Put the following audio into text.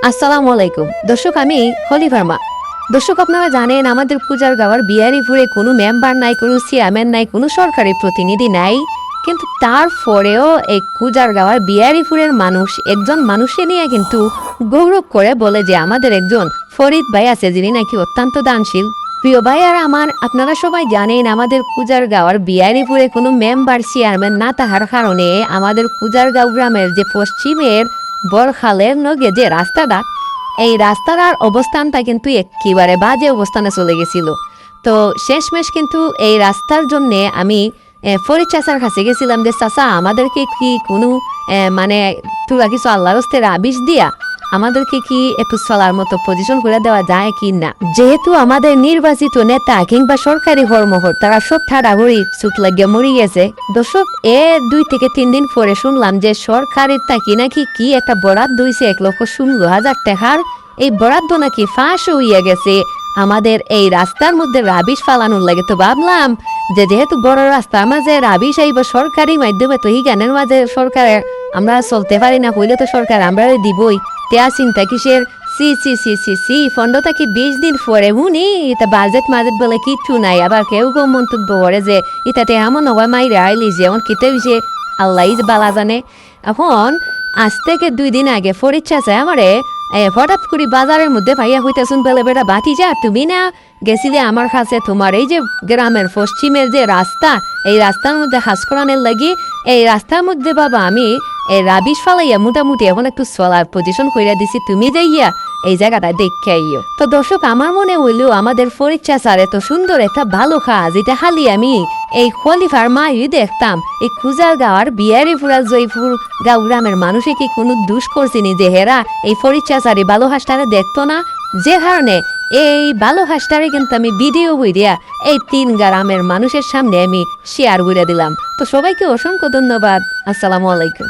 আসসালামু আলাইকুম দর্শক, আমি হলি ভার্মা। দর্শক, আপনারা জানেন আমাদের পূজার গাওয়ার বিহারিপুরে কোনো মেম্বার নাই, কোনো চেয়ারম্যান নাই, কোনো সরকারি প্রতিনিধি নাই। কিন্তু তারপরেও এই পূজার গাওয়ার বিহারিপুরের মানুষ একজন মানুষকে নিয়ে কিন্তু গৌরব করে বলে যে আমাদের একজন ফরিদ ভাই আছে যিনি নাকি অত্যন্ত দানশীল। প্রিয় ভাই আর আমার, আপনারা সবাই জানেন আমাদের পূজার গাওয়ার বিহারিপুরে কোনো মেম্বার চেয়ারম্যান না থাকার কারণে আমাদের পূজার গাঁও গ্রামের যে পশ্চিমের বরখালের নগে যে রাস্তাটা, এই রাস্তাটার অবস্থানটা কিন্তু একেবারে বাজে অবস্থানে চলে গেছিল। তো শেষমেশ কিন্তু এই রাস্তার জন্যে আমি ফরিদ চাচার কাছে গেছিলাম যে চাচা আমাদেরকে কি কোনো মানে তুলা কিছু আল্লাহর হস্তে আবিষ দিয়া আমাদেরকে কি একটু চলার মতো পজিশন করে দেওয়া যায় কি না। যেহেতু আমাদের নির্বাচিত নেতা কিংবা সরকারি কর্মকর্তা তারা সব ঠাড়াহুড়ি চুপ লাগিয়ে মরে গেছে। দর্শক, 2 থেকে 3 দিন পরে শুনলাম যে সরকারের তাকি নাকি কি একটা বরাদ্দ হয়েছে 1,16,000 টাকার। এই বরাদ্দ নাকি ফাঁস হইয়া গেছে আমাদের এই রাস্তার মধ্যে রাবিশ ফালানোর লাগে। তো ভাবলাম যে যেহেতু বড় রাস্তার মাঝে রাবিশ আইব সরকারি মাধ্যমে, তো এই গানের মাঝে সরকারের আমরা চলতে পারি না, হইলে তো সরকার আমরা দিবই। তেয়া চিন্তা কিসের, C C C C C ফন্ডটা কি 20 দিন পরে উনি এটা বাজেট মাজেট বলে কিচ্ছু নাই। আবার কেউ কেউ মন্তব্য করে যে ইতাতে এমন নয় মাইরে আইলি যেমন কিতে হয়েছে আল্লাহ বালা জানে। এখন আজ থেকে 2 দিন আগে ফরিদ চাচা আমারে হঠাৎ করে বাজারের মধ্যে পাইয়া হইতেছুন বলে, বেটা বাতি যা তুমি না গেছিলে আমার কাছে তোমার এই যে গ্রামের পশ্চিমের যে রাস্তা, এই রাস্তার মধ্যে হাস করানোর লাগি। এই রাস্তার মধ্যে বাবা আমি এই রাবিশ ফালাইয়া মোটামুটি এখন একটু চলার পজিশন কইরা দিছি, তুমি যাইয়া এই জায়গাটা দেখে আইও। তো দর্শক, আমার মনে হইলেও আমাদের ফরিদ চাচার এত সুন্দর একটা ভালো কাজ, এটা খালি আমি এই খলিফার মাই দেখতাম। এই খুজার গাওয়ার বিহারিপুরা জয়পুর গাঁও গ্রামের মানুষে কি কোনো দুষ করছিনি যে হেরা এই ফরিদ চাচারি ভালো হাসটারে দেখতো না? যে কারণে এই ভালো হাসটারে কিন্তু আমি ভিডিও হইয়া এই 3 গ্রামের মানুষের সামনে আমি শেয়ার করে দিলাম। তো সবাইকে অসংখ্য ধন্যবাদ। আসসালামু আলাইকুম।